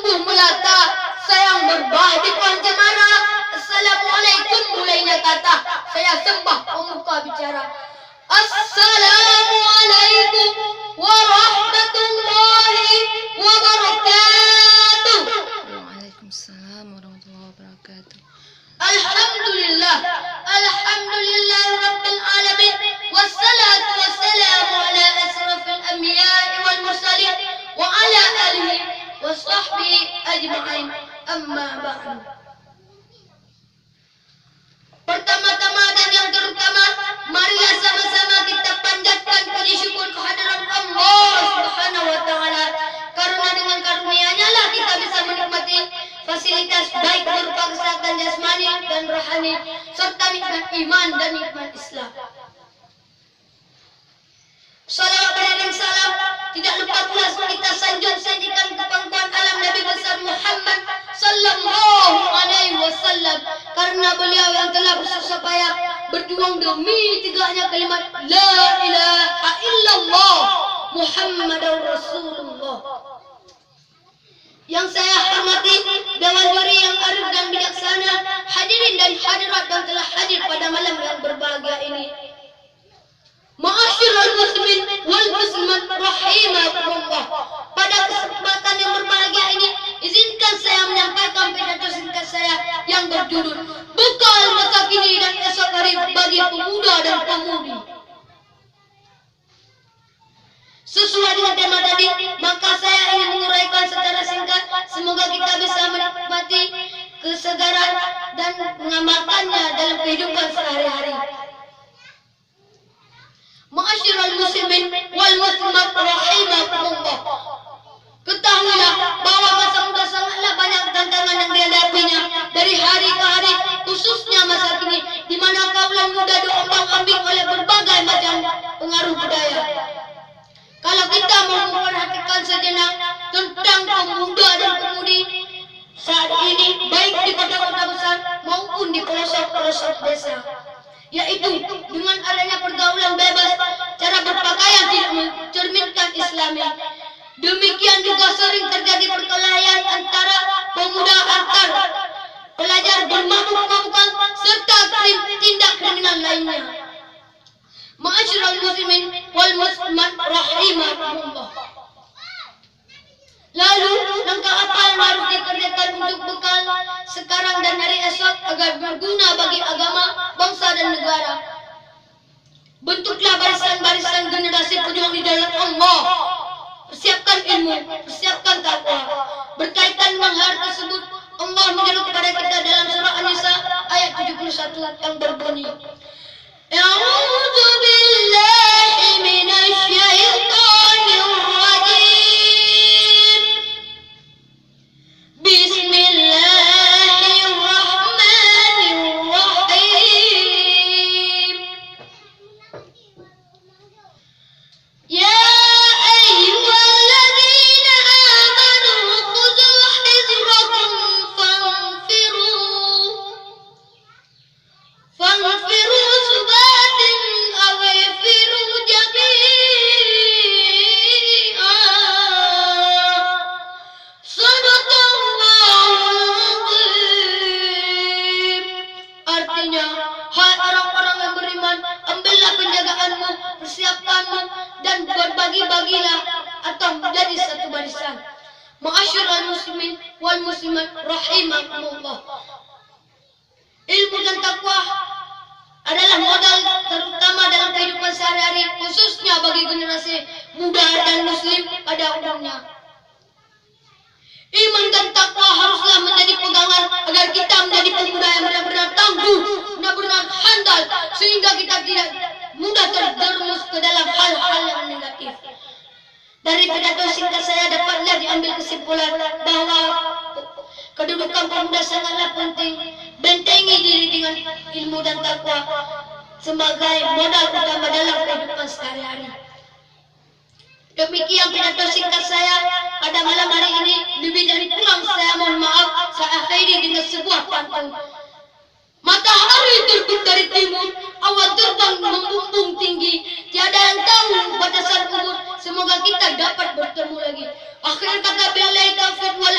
tumbuh melata, sayang berbah di pohon cemara. Assalamualaikum mulainya kata, saya sembah pemuka bicara. Assalamualaikum warahmatullahi wabarakatuh. Waalaikumsalam warahmatullahi wabarakatuh. Alhamdulillah, alhamdulillah rabbil alamin, wassalatu wassalamu ala asrafil anbiya'i wal mursalin wa ala alihi wa sahbihi ajma'in, amma ba'du. Pertama-tama dan yang terutama, marilah sama-sama kita panjatkan puji syukur kehadirat Allah Subhanahu wa taala, karena dengan karunia-Nya lah kita bisa menikmati fasilitas baik berupa kesehatan jasmani dan rohani serta nikmat iman dan nikmat Islam. Salawat dan salam tidak lupa pula kita sanjung-sanjikan ke pangkuan alam Nabi besar Muhammad sallallahu alaihi wasallam, karena beliau yang telah bersusah payah berjuang demi tegaknya kalimat la ilaha illallah Muhammadur Rasulullah. Yang saya hormati dewan juri yang arif dan bijaksana, hadirin dan hadirat yang telah hadir pada malam yang berbahagia ini. Ma'asyiral muslimin wal muslimat rahimakumullah. Pada kesempatan yang berbahagia ini, izinkan saya menyampaikan pidato singkat saya yang berjudul Bekal Masa Kini dan Esok Hari bagi Pemuda dan Pemudi. Sesuai dengan tema tadi, maka saya ingin menguraikan secara singkat. Semoga kita bisa menikmati kesegaran dan mengamalkannya dalam kehidupan sehari-hari. Ma'asyiral muslimin wal muslimat rahimakumullah. Ketahuilah bahwa masa muda sangatlah banyak tantangan yang dihadapinya dari hari ke hari, khususnya masa kini, di mana kaum muda diombang-ambing oleh berbagai macam pengaruh budaya. Kalau kita mau memperhatikan sejenak tentang pemuda dan pemudi saat ini, baik di kota-kota besar maupun di pelosok-pelosok desa, yaitu dengan adanya pergaulan bebas, cara berpakaian tidak mencerminkan Islami. Demikian juga sering terjadi perkelahian antara pemuda antar pelajar bermabuk-mabukan serta tindak kriminal lainnya. Ma'asyiral muslimin wal muslimat rahimakumullah. Lalu, langkah apa yang harus dikerjakan untuk bekal sekarang dan hari esok agar berguna bagi agama, bangsa dan negara? Bentuklah barisan-barisan generasi pejuang di jalan Allah. Persiapkan ilmu, persiapkan takwa. Berkaitan dengan hal tersebut, Allah menyeru kepada kita dalam surah An-Nisa ayat 71 yang berbunyi, A'udzu billahi minasy syaithanir rajim. Bismillahirrahmanirrahim. Ya ayyuhalladzina amanu khudhu hizrakum fanfiru subatin aw infiru jami'a. Sadaqallahul azim. Artinya, hai orang-orang yang beriman, ambillah penjagaanmu, persiapkanmu, dan berbagi-bagilah atau menjadi satu barisan. Ma'asyiral muslimin wal muslimat rahimakumullah. Ilmu dan takwa adalah modal terutama dalam kehidupan sehari-hari, khususnya bagi generasi muda dan muslim pada umumnya. Iman dan takwa haruslah menjadi pegangan agar kita menjadi pemuda yang benar-benar tangguh, benar-benar handal, sehingga kita tidak mudah terjerumus ke dalam hal-hal yang negatif. Dari pidato singkat saya dapatlah diambil kesimpulan bahwa kedudukan pemuda sangatlah penting. Bentengi diri dengan ilmu dan takwa sebagai modal utama dalam kehidupan sehari-hari. Demikian pidato singkat saya pada malam hari ini. Lebih dan kurang saya mohon maaf. Saya akhiri dengan sebuah pantun. Matahari terbit dari timur, awan terbang membumbung tinggi. Tiada yang tahu batasan umur. Semoga kita dapat bertemu lagi. Akhir kata billahi taufiq wal